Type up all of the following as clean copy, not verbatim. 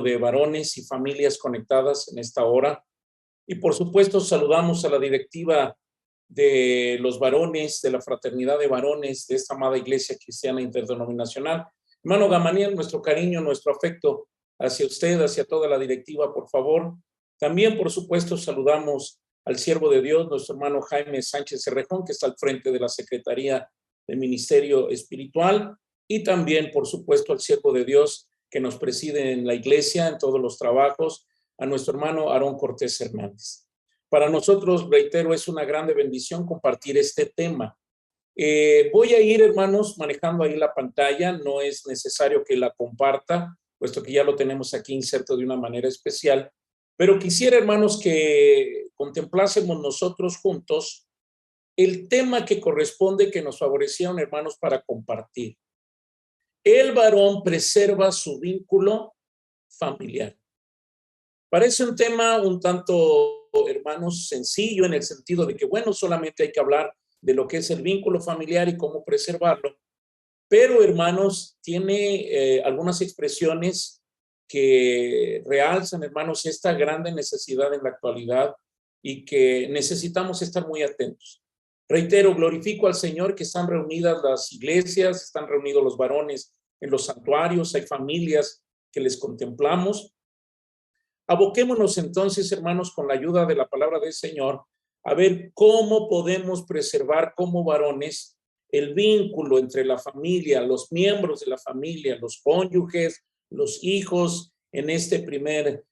de varones y familias conectadas en esta hora. Y por supuesto saludamos a la directiva de los varones, de la fraternidad de varones de esta amada Iglesia Cristiana Interdenominacional. Hermano Gamaliel, nuestro cariño, nuestro afecto hacia usted, hacia toda la directiva, por favor. También, por supuesto, saludamos al siervo de Dios, nuestro hermano Jaime Sánchez Cerrejón, que está al frente de la Secretaría del Ministerio Espiritual, y también, por supuesto, al siervo de Dios que nos preside en la iglesia, en todos los trabajos, a nuestro hermano Aarón Cortés Hernández. Para nosotros, reitero, es una grande bendición compartir este tema. Voy a ir, hermanos, manejando ahí la pantalla. No es necesario que la comparta, puesto que ya lo tenemos aquí inserto de una manera especial. Pero quisiera, hermanos, que contemplásemos nosotros juntos el tema que corresponde, que nos favorecieron, hermanos, para compartir. El varón preserva su vínculo familiar. Parece un tema un tanto, hermanos, sencillo en el sentido de que, bueno, solamente hay que hablar de lo que es el vínculo familiar y cómo preservarlo. Pero, hermanos, tiene algunas expresiones que realzan, hermanos, esta grande necesidad en la actualidad y que necesitamos estar muy atentos. Reitero, glorifico al Señor que están reunidas las iglesias, están reunidos los varones en los santuarios, hay familias que les contemplamos. Aboquémonos entonces, hermanos, con la ayuda de la palabra del Señor, a ver cómo podemos preservar como varones el vínculo entre la familia, los miembros de la familia, los cónyuges, los hijos en este primer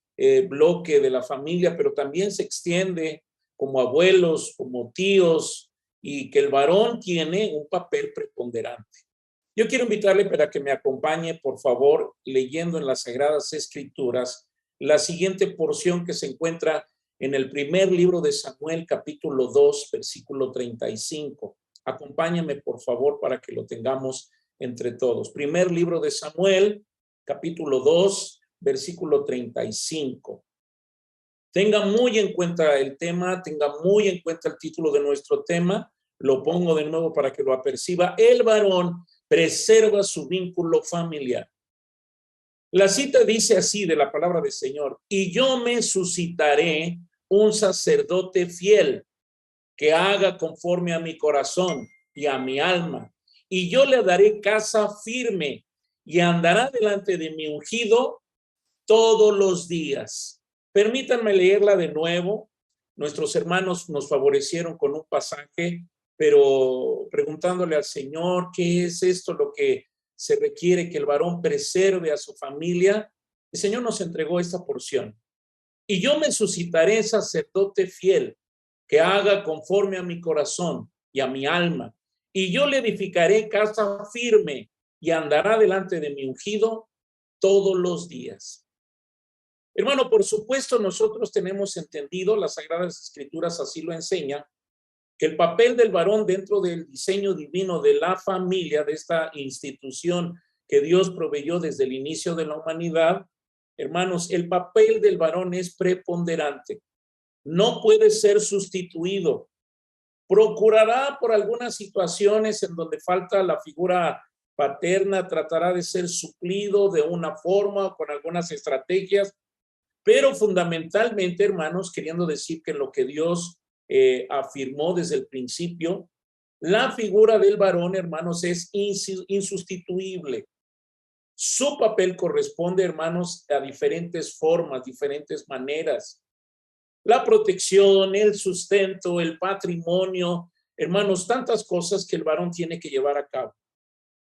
bloque de la familia, pero también se extiende como abuelos, como tíos, y que el varón tiene un papel preponderante. Yo quiero invitarle para que me acompañe, por favor, leyendo en las Sagradas Escrituras la siguiente porción que se encuentra en el primer libro de Samuel, capítulo 2, versículo 35. Acompáñame, por favor, para que lo tengamos entre todos. Primer libro de Samuel, capítulo 2, versículo 35. Tenga muy en cuenta el tema, tenga muy en cuenta el título de nuestro tema. Lo pongo de nuevo para que lo aperciba. El varón preserva su vínculo familiar. La cita dice así de la palabra del Señor: y yo me suscitaré un sacerdote fiel que haga conforme a mi corazón y a mi alma, y yo le daré casa firme y andará delante de mi ungido todos los días. Permítanme leerla de nuevo. Nuestros hermanos nos favorecieron con un pasaje, pero preguntándole al Señor, ¿qué es esto lo que se requiere que el varón preserve a su familia? El Señor nos entregó esta porción. Y yo me suscitaré sacerdote fiel que haga conforme a mi corazón y a mi alma, y yo le edificaré casa firme y andará delante de mi ungido todos los días. Hermano, por supuesto, nosotros tenemos entendido, las Sagradas Escrituras así lo enseñan, que el papel del varón dentro del diseño divino de la familia, de esta institución que Dios proveyó desde el inicio de la humanidad, hermanos, el papel del varón es preponderante. No puede ser sustituido. Procurará por algunas situaciones en donde falta la figura paterna, tratará de ser suplido de una forma, con algunas estrategias, pero fundamentalmente, hermanos, queriendo decir que lo que Dios afirmó desde el principio, la figura del varón, hermanos, es insustituible. Su papel corresponde, hermanos, a diferentes formas, diferentes maneras. La protección, el sustento, el patrimonio, hermanos, tantas cosas que el varón tiene que llevar a cabo.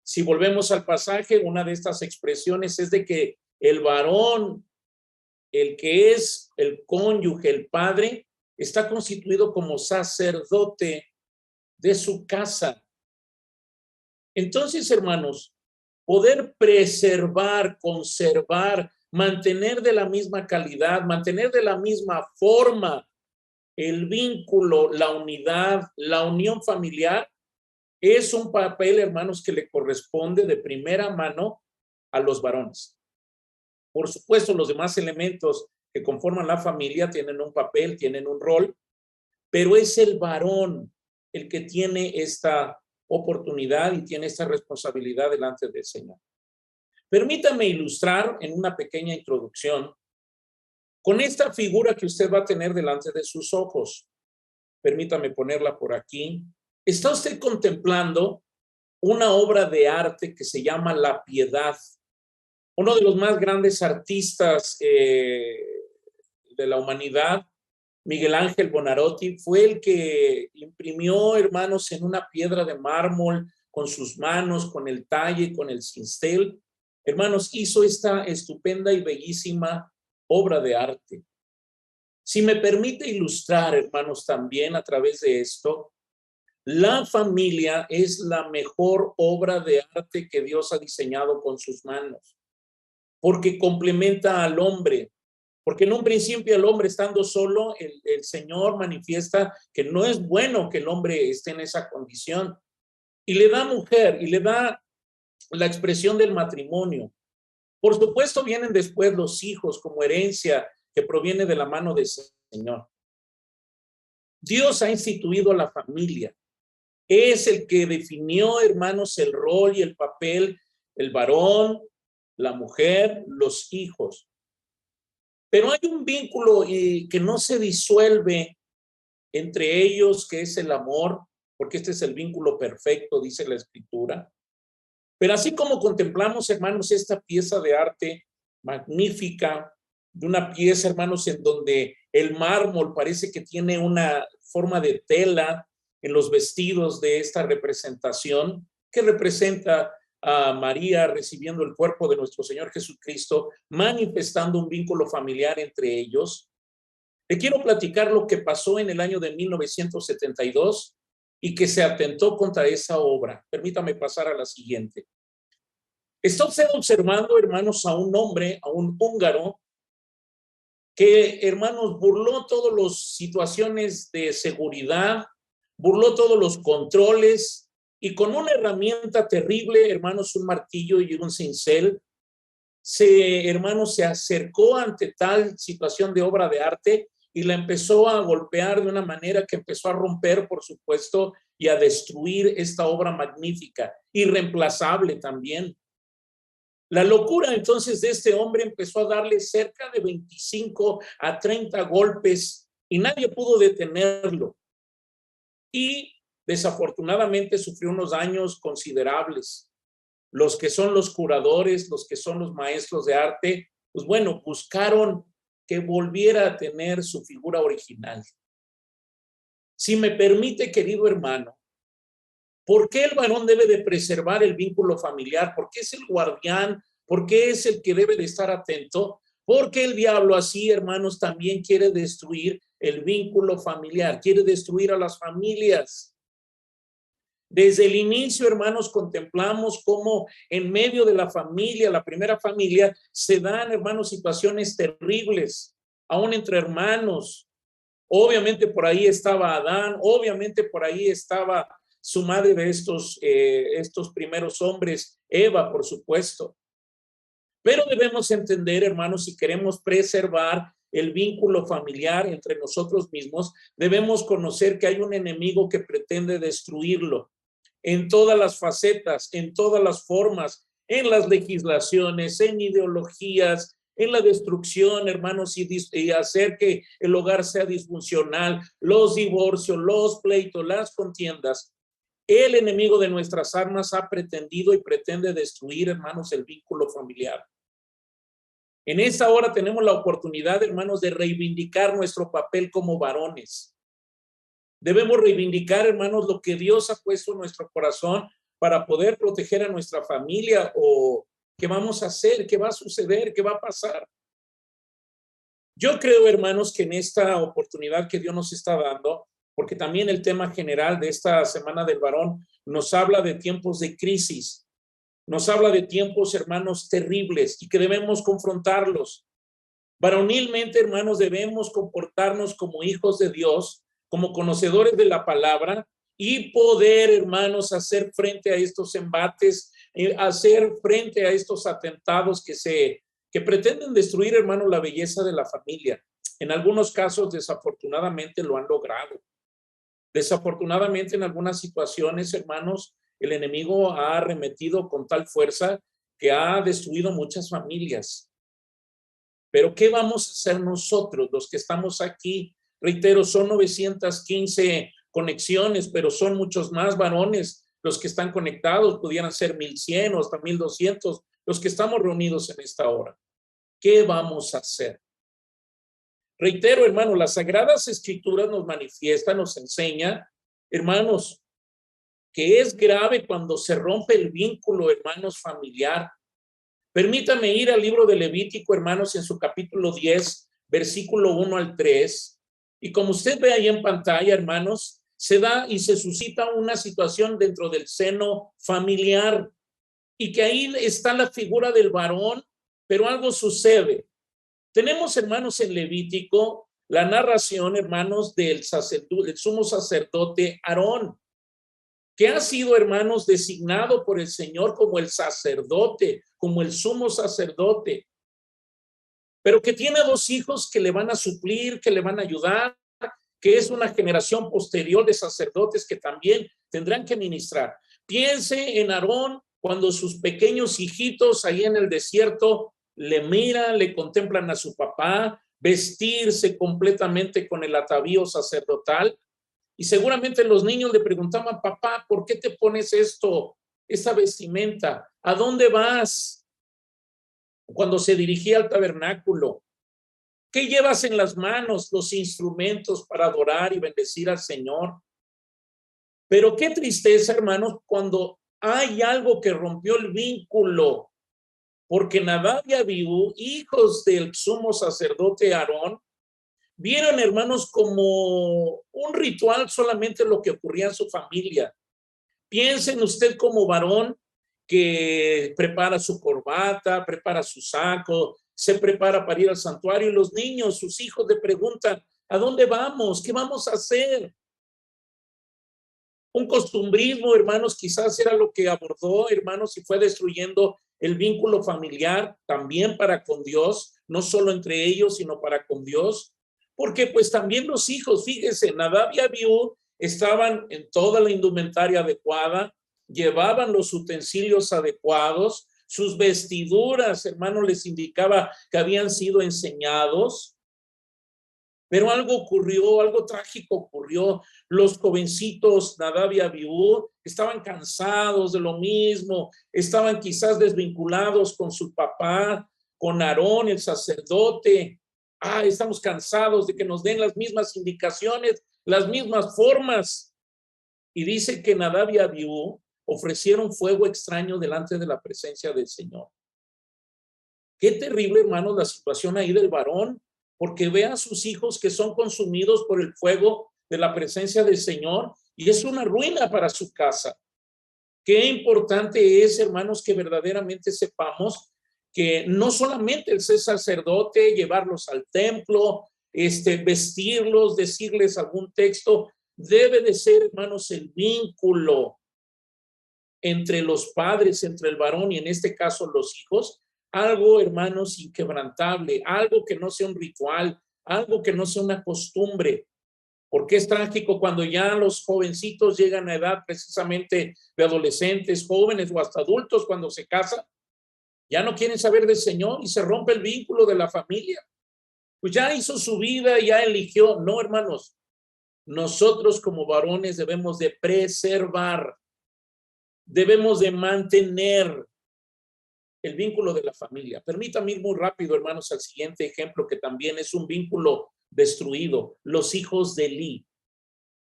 Si volvemos al pasaje, una de estas expresiones es de que el varón, el que es el cónyuge, el padre, está constituido como sacerdote de su casa. Entonces, hermanos, poder preservar, conservar, mantener de la misma calidad, mantener de la misma forma el vínculo, la unidad, la unión familiar, es un papel, hermanos, que le corresponde de primera mano a los varones. Por supuesto, los demás elementos que conforman la familia tienen un papel, tienen un rol, pero es el varón el que tiene esta oportunidad y tiene esta responsabilidad delante del Señor. Permítame ilustrar en una pequeña introducción con esta figura que usted va a tener delante de sus ojos. Permítame ponerla por aquí. Está usted contemplando una obra de arte que se llama La Piedad. Uno de los más grandes artistas de la humanidad, Miguel Ángel Buonarroti, fue el que imprimió, hermanos, en una piedra de mármol, con sus manos, con el talle, con el cincel. Hermanos, hizo esta estupenda y bellísima obra de arte. Si me permite ilustrar, hermanos, también a través de esto, la familia es la mejor obra de arte que Dios ha diseñado con sus manos, porque complementa al hombre, porque en un principio el hombre estando solo, el Señor manifiesta que no es bueno que el hombre esté en esa condición, y le da mujer, y le da la expresión del matrimonio. Por supuesto vienen después los hijos como herencia que proviene de la mano del Señor. Dios ha instituido la familia. Es el que definió, hermanos, el rol y el papel, el varón, la mujer, los hijos. Pero hay un vínculo que no se disuelve entre ellos, que es el amor, porque este es el vínculo perfecto, dice la Escritura. Pero así como contemplamos, hermanos, esta pieza de arte magnífica, de una pieza, hermanos, en donde el mármol parece que tiene una forma de tela en los vestidos de esta representación, que representa a María recibiendo el cuerpo de nuestro Señor Jesucristo, manifestando un vínculo familiar entre ellos. Le quiero platicar lo que pasó en el año de 1972 y que se atentó contra esa obra. Permítame pasar a la siguiente. Está usted observando, hermanos, a un hombre, a un húngaro, que, hermanos, burló todas las situaciones de seguridad, burló todos los controles y con una herramienta terrible, hermanos, un martillo y un cincel, hermanos, se acercó ante tal situación de obra de arte y la empezó a golpear de una manera que empezó a romper, por supuesto, y a destruir esta obra magnífica, irreemplazable también. La locura entonces de este hombre empezó a darle cerca de 25 a 30 golpes y nadie pudo detenerlo. Y desafortunadamente sufrió unos daños considerables. Los que son los curadores, los que son los maestros de arte, pues bueno, buscaron que volviera a tener su figura original. Si me permite, querido hermano, ¿por qué el varón debe de preservar el vínculo familiar? ¿Por qué es el guardián? ¿Por qué es el que debe de estar atento? Porque el diablo así, hermanos, también quiere destruir el vínculo familiar, quiere destruir a las familias. Desde el inicio, hermanos, contemplamos cómo en medio de la familia, la primera familia, se dan, hermanos, situaciones terribles, aún entre hermanos. Obviamente por ahí estaba Adán, obviamente por ahí estaba su madre de estos primeros hombres, Eva, por supuesto. Pero debemos entender, hermanos, si queremos preservar el vínculo familiar entre nosotros mismos, debemos conocer que hay un enemigo que pretende destruirlo en todas las facetas, en todas las formas, en las legislaciones, en ideologías, en la destrucción, hermanos, y hacer que el hogar sea disfuncional, los divorcios, los pleitos, las contiendas. El enemigo de nuestras almas ha pretendido y pretende destruir, hermanos, el vínculo familiar. En esta hora tenemos la oportunidad, hermanos, de reivindicar nuestro papel como varones. Debemos reivindicar, hermanos, lo que Dios ha puesto en nuestro corazón para poder proteger a nuestra familia. O qué vamos a hacer, qué va a suceder, qué va a pasar. Yo creo, hermanos, que en esta oportunidad que Dios nos está dando, porque también el tema general de esta Semana del Varón nos habla de tiempos de crisis, nos habla de tiempos, hermanos, terribles y que debemos confrontarlos. Varonilmente, hermanos, debemos comportarnos como hijos de Dios, como conocedores de la palabra y poder, hermanos, hacer frente a estos embates, hacer frente a estos atentados que pretenden destruir, hermanos, la belleza de la familia. En algunos casos, desafortunadamente, lo han logrado. Desafortunadamente, en algunas situaciones, hermanos, el enemigo ha arremetido con tal fuerza que ha destruido muchas familias. Pero ¿qué vamos a hacer nosotros, los que estamos aquí? Reitero, son 915 conexiones, pero son muchos más varones los que están conectados. Pudieran ser 1100 o hasta 1200 los que estamos reunidos en esta hora. ¿Qué vamos a hacer? Reitero, hermano, las Sagradas Escrituras nos manifiestan, nos enseña, hermanos, que es grave cuando se rompe el vínculo, hermanos, familiar. Permítame ir al libro de Levítico, hermanos, en su capítulo 10, versículo 1 al 3. Y como usted ve ahí en pantalla, hermanos, se da y se suscita una situación dentro del seno familiar y que ahí está la figura del varón, pero algo sucede. Tenemos, hermanos, en Levítico la narración, hermanos, del sumo sacerdote Aarón, que ha sido, hermanos, designado por el Señor como el sacerdote, como el sumo sacerdote, pero que tiene dos hijos que le van a suplir, que le van a ayudar, que es una generación posterior de sacerdotes que también tendrán que ministrar. Piense en Aarón cuando sus pequeños hijitos ahí en el desierto le miran, le contemplan a su papá vestirse completamente con el atavío sacerdotal. Y seguramente los niños le preguntaban, papá, ¿por qué te pones esta vestimenta? ¿A dónde vas? Cuando se dirigía al tabernáculo, ¿qué llevas en las manos? Los instrumentos para adorar y bendecir al Señor. Pero qué tristeza, hermanos, cuando hay algo que rompió el vínculo, porque Nadab y Abiú, hijos del sumo sacerdote Aarón, vieron, hermanos, como un ritual solamente lo que ocurría en su familia. Piensen usted como varón que prepara su corbata, prepara su saco, se prepara para ir al santuario y los niños, sus hijos le preguntan, ¿a dónde vamos? ¿Qué vamos a hacer? Un costumbrismo, hermanos, quizás era lo que abordó, hermanos, y fue destruyendo el vínculo familiar también para con Dios, no solo entre ellos, sino para con Dios. Porque pues también los hijos, fíjense, Nadab y Abiú estaban en toda la indumentaria adecuada, llevaban los utensilios adecuados, sus vestiduras, hermanos, les indicaba que habían sido enseñados. Pero algo ocurrió, algo trágico ocurrió. Los jovencitos Nadab y Abiú estaban cansados de lo mismo, estaban quizás desvinculados con su papá, con Aarón, el sacerdote. Estamos cansados de que nos den las mismas indicaciones, las mismas formas. Y dice que Nadab y Abiú ofrecieron fuego extraño delante de la presencia del Señor. Qué terrible, hermanos, la situación ahí del varón, porque ve a sus hijos que son consumidos por el fuego de la presencia del Señor y es una ruina para su casa. Qué importante es, hermanos, que verdaderamente sepamos que no solamente el ser sacerdote, llevarlos al templo, vestirlos, decirles algún texto, debe de ser, hermanos, el vínculo entre los padres, entre el varón y en este caso los hijos, algo, hermanos, inquebrantable, algo que no sea un ritual, algo que no sea una costumbre, porque es trágico cuando ya los jovencitos llegan a edad precisamente de adolescentes, jóvenes o hasta adultos cuando se casan, ya no quieren saber del Señor y se rompe el vínculo de la familia. Pues ya hizo su vida, ya eligió. No, hermanos, nosotros como varones debemos de preservar, debemos de mantener el vínculo de la familia. Permítame ir muy rápido, hermanos, al siguiente ejemplo, que también es un vínculo destruido, los hijos de Elí.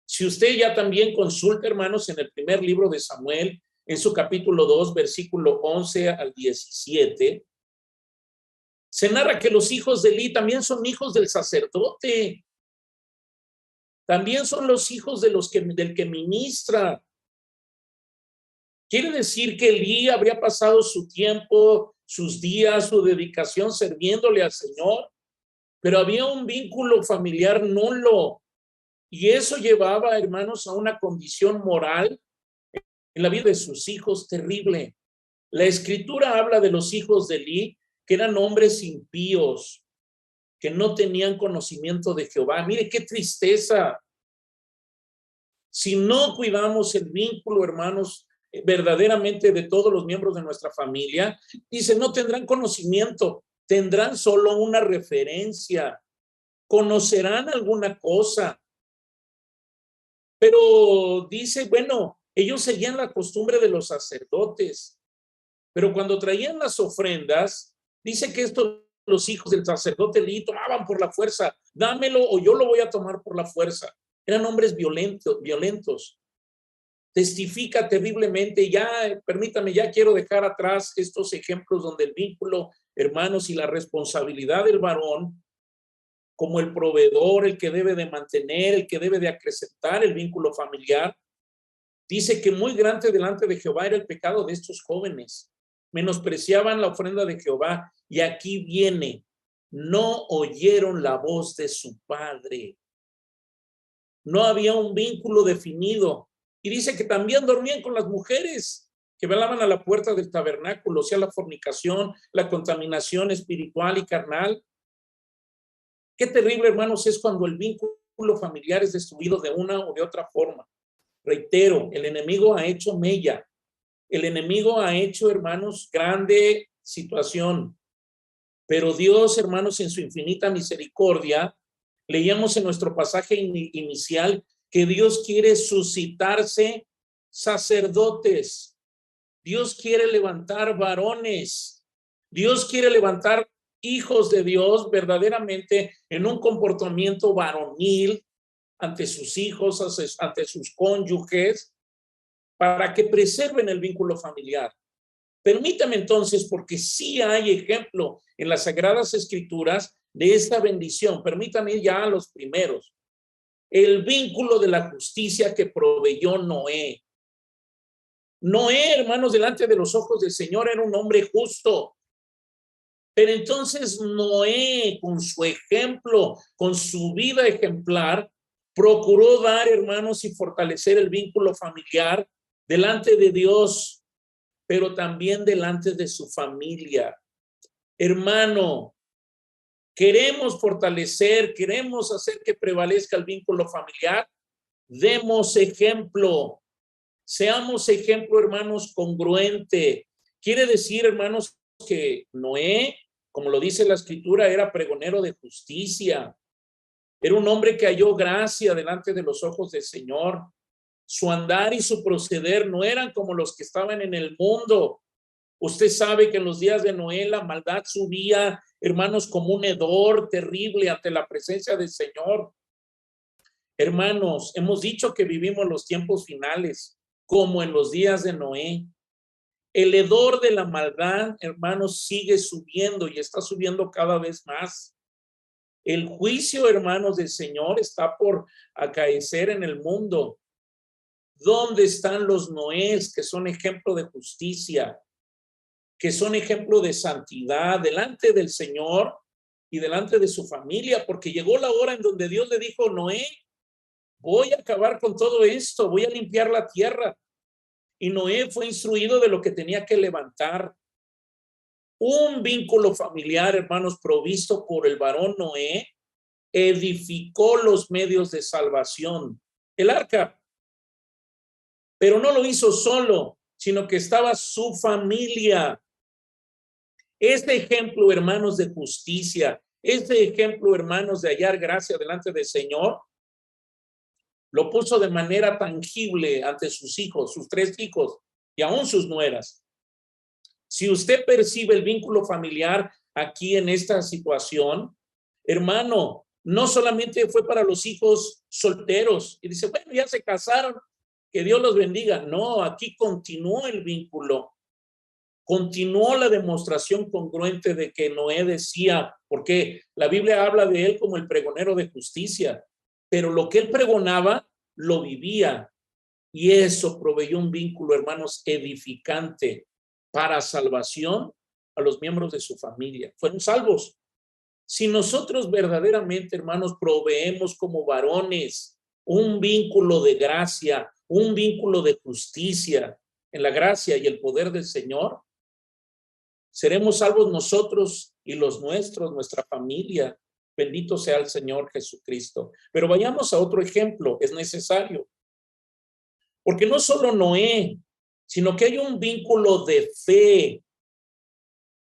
Si usted ya también consulta, hermanos, en el primer libro de Samuel, en su capítulo 2, versículo 11 al 17, se narra que los hijos de Elí también son hijos del sacerdote, también son los hijos del que ministra. Quiere decir que Elí habría pasado su tiempo, sus días, su dedicación sirviéndole al Señor, pero había un vínculo familiar nulo y eso llevaba, hermanos, a una condición moral en la vida de sus hijos terrible. La Escritura habla de los hijos de Elí, que eran hombres impíos, que no tenían conocimiento de Jehová. Mire qué tristeza. Si no cuidamos el vínculo, hermanos, verdaderamente de todos los miembros de nuestra familia, dice, no tendrán conocimiento, tendrán solo una referencia, conocerán alguna cosa, pero dice, bueno, ellos seguían la costumbre de los sacerdotes, pero cuando traían las ofrendas, dice que los hijos del sacerdote le tomaban por la fuerza, dámelo o yo lo voy a tomar por la fuerza. Eran hombres violentos. Testifica terriblemente. Ya, permítame, ya quiero dejar atrás estos ejemplos donde el vínculo, hermanos, y la responsabilidad del varón como el proveedor, el que debe de mantener, el que debe de acrecentar el vínculo familiar. Dice que muy grande delante de Jehová era el pecado de estos jóvenes. Menospreciaban la ofrenda de Jehová. Y aquí viene, no oyeron la voz de su padre. No había un vínculo definido. Y dice que también dormían con las mujeres que velaban a la puerta del tabernáculo, o sea, la fornicación, la contaminación espiritual y carnal. Qué terrible, hermanos, es cuando el vínculo familiar es destruido de una o de otra forma. Reitero, el enemigo ha hecho mella. El enemigo ha hecho, hermanos, grande situación. Pero Dios, hermanos, en su infinita misericordia, leíamos en nuestro pasaje inicial que Dios quiere suscitarse sacerdotes. Dios quiere levantar varones. Dios quiere levantar hijos de Dios verdaderamente en un comportamiento varonil ante sus hijos, ante sus cónyuges, para que preserven el vínculo familiar. Permítame entonces, porque sí hay ejemplo en las Sagradas Escrituras de esta bendición. Permítame ir ya a los primeros. El vínculo de la justicia que proveyó Noé. Noé, hermanos, delante de los ojos del Señor era un hombre justo. Pero entonces Noé, con su ejemplo, con su vida ejemplar, procuró dar, hermanos, y fortalecer el vínculo familiar delante de Dios, pero también delante de su familia. Hermano, queremos fortalecer, queremos hacer que prevalezca el vínculo familiar. Demos ejemplo. Seamos ejemplo, hermanos, congruente. Quiere decir, hermanos, que Noé, como lo dice la Escritura, era pregonero de justicia. Era un hombre que halló gracia delante de los ojos del Señor. Su andar y su proceder no eran como los que estaban en el mundo. Usted sabe que en los días de Noé la maldad subía, hermanos, como un hedor terrible ante la presencia del Señor. Hermanos, hemos dicho que vivimos los tiempos finales, como en los días de Noé. El hedor de la maldad, hermanos, sigue subiendo y está subiendo cada vez más. El juicio, hermanos, del Señor está por acaecer en el mundo. ¿Dónde están los Noés que son ejemplo de justicia, que son ejemplo de santidad delante del Señor y delante de su familia? Porque llegó la hora en donde Dios le dijo, Noé, voy a acabar con todo esto, voy a limpiar la tierra. Y Noé fue instruido de lo que tenía que levantar. Un vínculo familiar, hermanos, provisto por el varón Noé, edificó los medios de salvación, el arca. Pero no lo hizo solo, sino que estaba su familia. Este ejemplo, hermanos, de justicia, este ejemplo, hermanos, de hallar gracia delante del Señor, lo puso de manera tangible ante sus hijos, sus 3 hijos y aún sus nueras. Si usted percibe el vínculo familiar aquí en esta situación, hermano, no solamente fue para los hijos solteros y dice, bueno, ya se casaron, que Dios los bendiga. No, aquí continuó el vínculo. Continuó la demostración congruente de que Noé decía, porque la Biblia habla de él como el pregonero de justicia, pero lo que él pregonaba lo vivía, y eso proveyó un vínculo, hermanos, edificante para salvación a los miembros de su familia. Fueron salvos. Si nosotros verdaderamente, hermanos, proveemos como varones un vínculo de gracia, un vínculo de justicia en la gracia y el poder del Señor, seremos salvos nosotros y los nuestros, nuestra familia. Bendito sea el Señor Jesucristo. Pero vayamos a otro ejemplo, es necesario. Porque no solo Noé, sino que hay un vínculo de fe.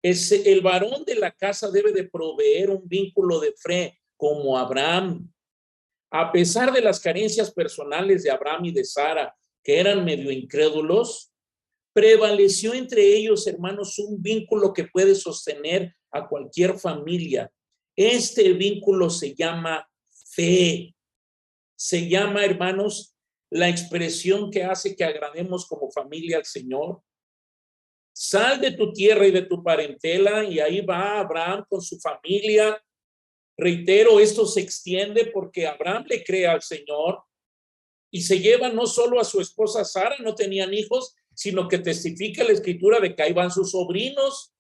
El varón de la casa debe de proveer un vínculo de fe como Abraham. A pesar de las carencias personales de Abraham y de Sara, que eran medio incrédulos, prevaleció entre ellos, hermanos, un vínculo que puede sostener a cualquier familia. Este vínculo se llama fe. Se llama, hermanos, la expresión que hace que agrademos como familia al Señor. Sal de tu tierra y de tu parentela, y ahí va Abraham con su familia. Reitero, esto se extiende porque Abraham le cree al Señor y se lleva no solo a su esposa Sara, no tenían hijos, sino que testifica la escritura de que ahí van sus sobrinos,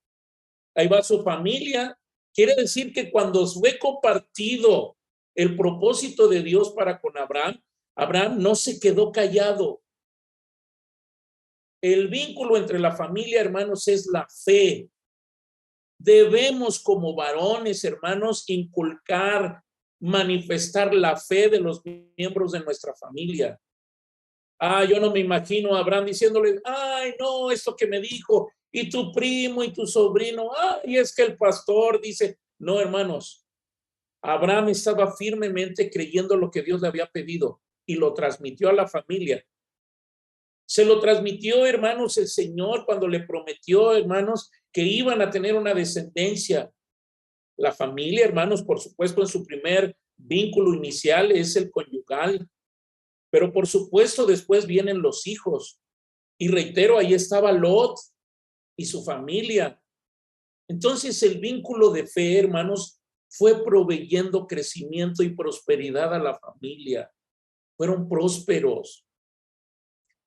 ahí va su familia. Quiere decir que cuando fue compartido el propósito de Dios para con Abraham, Abraham no se quedó callado. El vínculo entre la familia, hermanos, es la fe. Debemos como varones, hermanos, inculcar, manifestar la fe de los miembros de nuestra familia. Yo no me imagino a Abraham diciéndole, ay, no, esto que me dijo, y tu primo y tu sobrino, y es que el pastor dice, no, hermanos, Abraham estaba firmemente creyendo lo que Dios le había pedido y lo transmitió a la familia. Se lo transmitió, hermanos, el Señor cuando le prometió, hermanos, que iban a tener una descendencia. La familia, hermanos, por supuesto, en su primer vínculo inicial es el conyugal, pero por supuesto después vienen los hijos. Y reitero, ahí estaba Lot y su familia. Entonces el vínculo de fe, hermanos, fue proveyendo crecimiento y prosperidad a la familia. Fueron prósperos.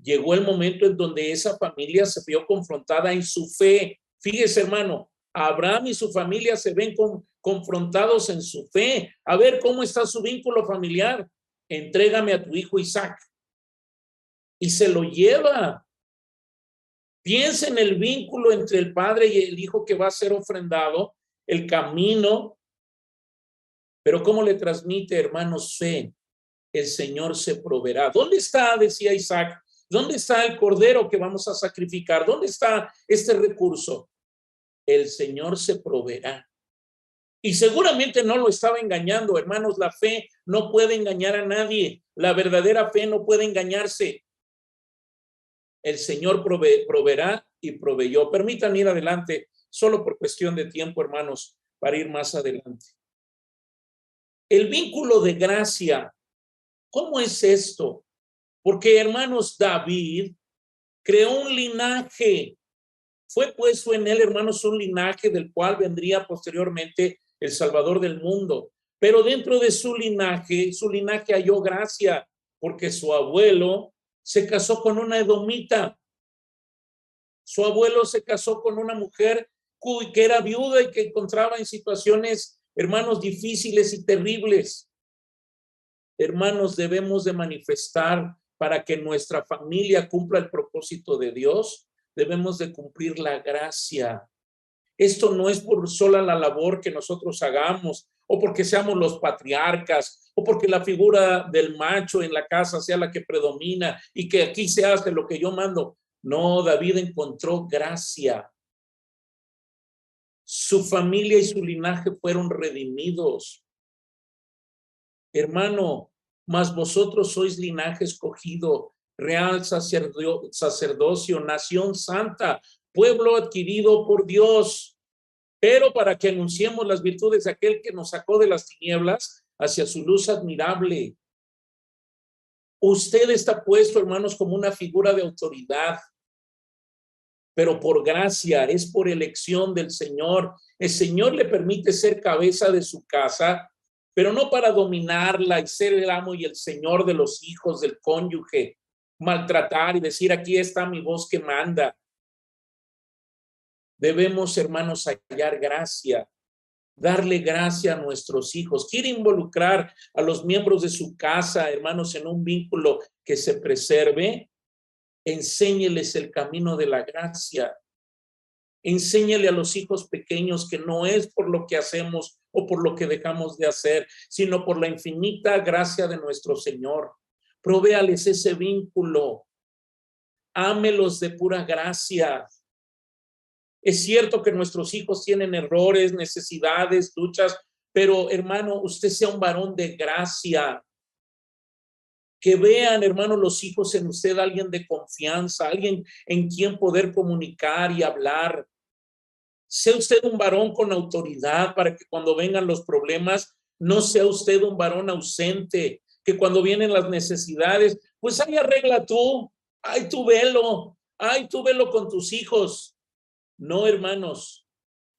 Llegó el momento en donde esa familia se vio confrontada en su fe. Fíjese, hermano, Abraham y su familia se ven confrontados en su fe. A ver, ¿cómo está su vínculo familiar? Entrégame a tu hijo Isaac. Y se lo lleva. Piensa en el vínculo entre el padre y el hijo que va a ser ofrendado, el camino. Pero ¿cómo le transmite, hermanos, fe? El Señor se proveerá. ¿Dónde está, decía Isaac? ¿Dónde está el cordero que vamos a sacrificar? ¿Dónde está este recurso? El Señor se proveerá. Y seguramente no lo estaba engañando, hermanos. La fe no puede engañar a nadie. La verdadera fe no puede engañarse. El Señor proveerá y proveyó. Permítanme ir adelante, solo por cuestión de tiempo, hermanos, para ir más adelante. El vínculo de gracia. ¿Cómo es esto? Porque, hermanos, David creó un linaje. Fue puesto en él, hermanos, un linaje del cual vendría posteriormente el Salvador del mundo. Pero dentro de su linaje halló gracia, porque su abuelo se casó con una edomita. Su abuelo se casó con una mujer que era viuda y que encontraba en situaciones, hermanos, difíciles y terribles. Hermanos, debemos de manifestar para que nuestra familia cumpla el propósito de Dios. Debemos de cumplir la gracia. Esto no es por sola la labor que nosotros hagamos, o porque seamos los patriarcas, o porque la figura del macho en la casa sea la que predomina y que aquí se hace lo que yo mando. No, David encontró gracia. Su familia y su linaje fueron redimidos. Hermano, mas vosotros sois linaje escogido, real sacerdocio, nación santa, pueblo adquirido por Dios, pero para que anunciemos las virtudes de aquel que nos sacó de las tinieblas hacia su luz admirable. Usted está puesto, hermanos, como una figura de autoridad, pero por gracia, es por elección del Señor. El Señor le permite ser cabeza de su casa, pero no para dominarla y ser el amo y el señor de los hijos, del cónyuge, maltratar y decir, aquí está mi voz que manda. Debemos, hermanos, hallar gracia, darle gracia a nuestros hijos. Quiere involucrar a los miembros de su casa, hermanos, en un vínculo que se preserve. Enséñeles el camino de la gracia. Enséñale a los hijos pequeños que no es por lo que hacemos o por lo que dejamos de hacer, sino por la infinita gracia de nuestro Señor. Provéales ese vínculo. ámelos de pura gracia. Es cierto que nuestros hijos tienen errores, necesidades, luchas, pero hermano, usted sea un varón de gracia. Que vean, hermano, los hijos en usted alguien de confianza, alguien en quien poder comunicar y hablar. Sea usted un varón con autoridad para que cuando vengan los problemas, no sea usted un varón ausente, que cuando vienen las necesidades, pues ahí arregla tú, ay tú velo con tus hijos. No, hermanos,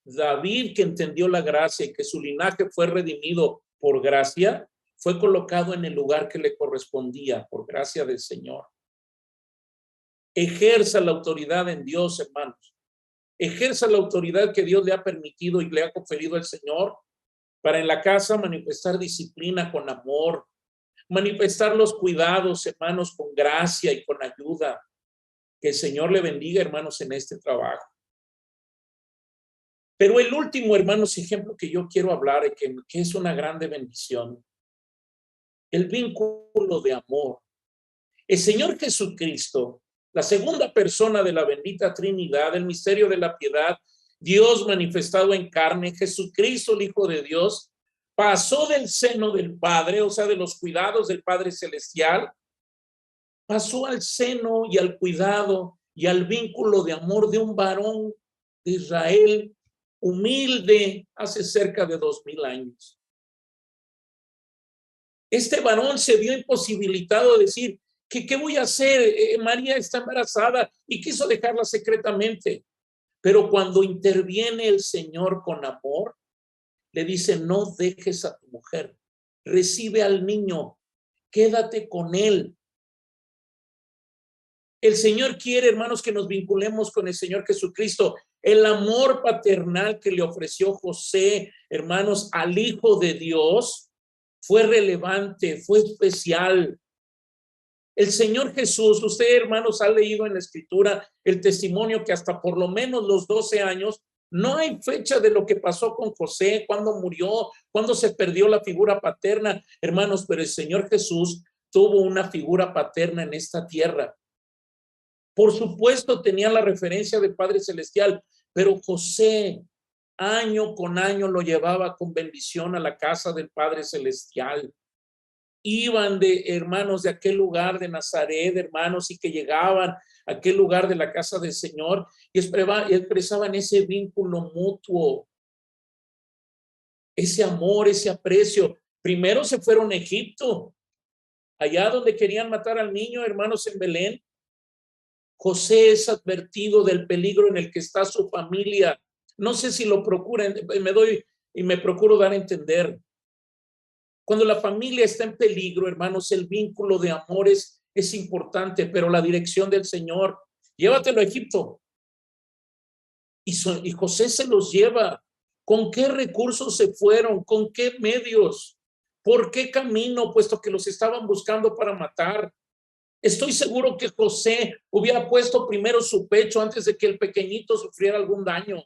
David, que entendió la gracia y que su linaje fue redimido por gracia, fue colocado en el lugar que le correspondía por gracia del Señor. Ejerza la autoridad en Dios, hermanos. Ejerza la autoridad que Dios le ha permitido y le ha conferido al Señor para en la casa manifestar disciplina con amor, manifestar los cuidados, hermanos, con gracia y con ayuda. Que el Señor le bendiga, hermanos, en este trabajo. Pero el último, hermanos, ejemplo que yo quiero hablar, que es una grande bendición, el vínculo de amor. El Señor Jesucristo, la segunda persona de la bendita Trinidad, el misterio de la piedad, Dios manifestado en carne, Jesucristo, el Hijo de Dios, pasó del seno del Padre, o sea, de los cuidados del Padre Celestial, pasó al seno y al cuidado y al vínculo de amor de un varón de Israel humilde hace cerca de 2000 años. Este varón se vio imposibilitado de decir, ¿qué voy a hacer? María está embarazada y quiso dejarla secretamente. Pero cuando interviene el Señor con amor, le dice, no dejes a tu mujer, recibe al niño, quédate con él. El Señor quiere, hermanos, que nos vinculemos con el Señor Jesucristo. El amor paternal que le ofreció José, hermanos, al Hijo de Dios, fue relevante, fue especial. El Señor Jesús, usted, hermanos, ha leído en la Escritura el testimonio que hasta por lo menos los 12 años, no hay fecha de lo que pasó con José, cuándo murió, cuándo se perdió la figura paterna, hermanos, pero el Señor Jesús tuvo una figura paterna en esta tierra. Por supuesto, tenía la referencia del Padre Celestial, pero José, año con año, lo llevaba con bendición a la casa del Padre Celestial. Iban de hermanos de aquel lugar de Nazaret, hermanos, y que llegaban a aquel lugar de la casa del Señor y expresaban ese vínculo mutuo, ese amor, ese aprecio. Primero se fueron a Egipto, allá donde querían matar al niño, hermanos, en Belén. José es advertido del peligro en el que está su familia. No sé si lo procuran, me procuro dar a entender. Cuando la familia está en peligro, hermanos, el vínculo de amores es importante, pero la dirección del Señor, llévatelo a Egipto. Y José se los lleva. ¿Con qué recursos se fueron? ¿Con qué medios? ¿Por qué camino? Puesto que los estaban buscando para matar. Estoy seguro que José hubiera puesto primero su pecho antes de que el pequeñito sufriera algún daño.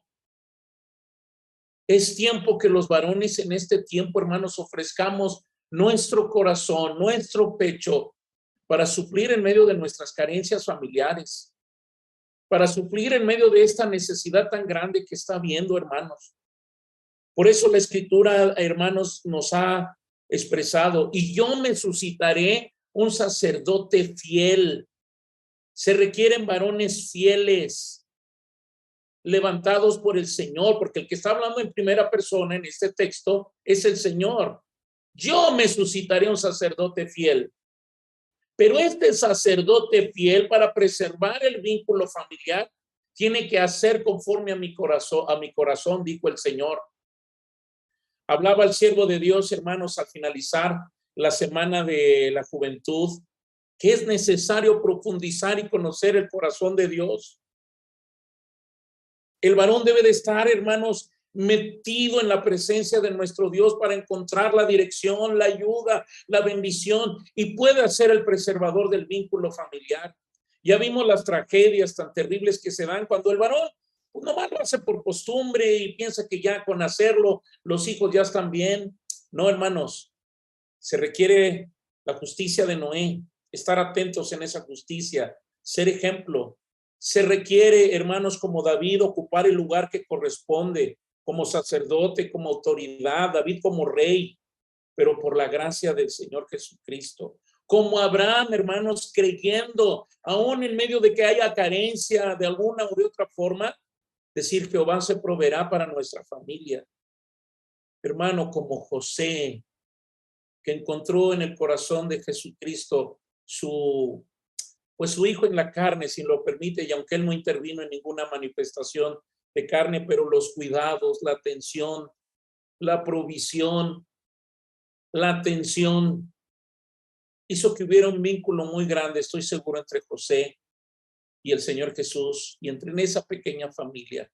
Es tiempo que los varones en este tiempo, hermanos, ofrezcamos nuestro corazón, nuestro pecho, para suplir en medio de nuestras carencias familiares, para suplir en medio de esta necesidad tan grande que está habiendo, hermanos. Por eso la Escritura, hermanos, nos ha expresado, y yo me suscitaré un sacerdote fiel. Se requieren varones fieles, levantados por el Señor, porque el que está hablando en primera persona en este texto es el Señor. Yo me suscitaré un sacerdote fiel. Pero este sacerdote fiel, para preservar el vínculo familiar, tiene que hacer conforme a mi corazón, dijo el Señor. Hablaba el siervo de Dios, hermanos, al finalizar la semana de la juventud, que es necesario profundizar y conocer el corazón de Dios. El varón debe de estar, hermanos, metido en la presencia de nuestro Dios para encontrar la dirección, la ayuda, la bendición, y puede ser el preservador del vínculo familiar. Ya vimos las tragedias tan terribles que se dan cuando el varón pues nomás lo hace por costumbre y piensa que ya con hacerlo los hijos ya están bien. No, hermanos, se requiere la justicia de Noé, estar atentos en esa justicia, ser ejemplo. Se requiere, hermanos, como David, ocupar el lugar que corresponde, como sacerdote, como autoridad, David como rey, pero por la gracia del Señor Jesucristo. Como Abraham, hermanos, creyendo, aún en medio de que haya carencia de alguna u de otra forma, decir: Jehová se proveerá para nuestra familia. Hermano, como José, que encontró en el corazón de Jesucristo su hijo en la carne, si lo permite, y aunque él no intervino en ninguna manifestación de carne, pero los cuidados, la atención, la provisión, la atención, hizo que hubiera un vínculo muy grande, estoy seguro, entre José y el Señor Jesús, y entre en esa pequeña familia.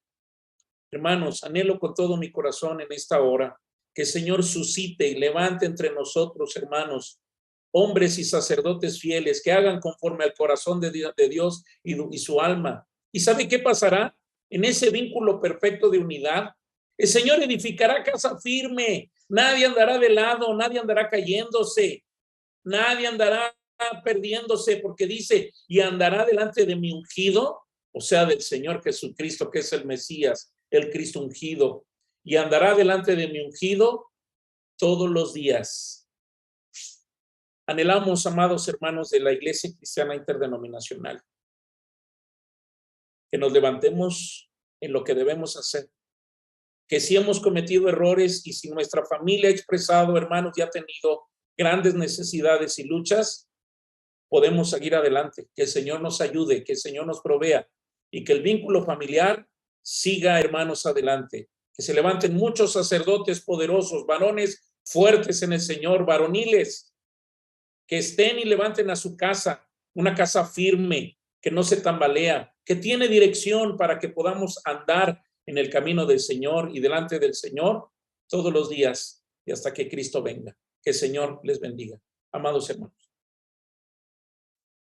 Hermanos, anhelo con todo mi corazón en esta hora que el Señor suscite y levante entre nosotros, hermanos, hombres y sacerdotes fieles que hagan conforme al corazón de Dios y su alma. ¿Y sabe qué pasará? En ese vínculo perfecto de unidad, el Señor edificará casa firme. Nadie andará de lado, nadie andará cayéndose, nadie andará perdiéndose, porque dice: y andará delante de mi ungido, o sea, del Señor Jesucristo, que es el Mesías, el Cristo ungido, y andará delante de mi ungido todos los días. Anhelamos, amados hermanos de la Iglesia Cristiana Interdenominacional, que nos levantemos en lo que debemos hacer, que si hemos cometido errores y si nuestra familia ha expresado, hermanos, y ha tenido grandes necesidades y luchas, podemos seguir adelante, que el Señor nos ayude, que el Señor nos provea y que el vínculo familiar siga, hermanos, adelante. Que se levanten muchos sacerdotes poderosos, varones fuertes en el Señor, varoniles, que estén y levanten a su casa, una casa firme, que no se tambalea, que tiene dirección para que podamos andar en el camino del Señor y delante del Señor todos los días y hasta que Cristo venga. Que el Señor les bendiga. Amados hermanos.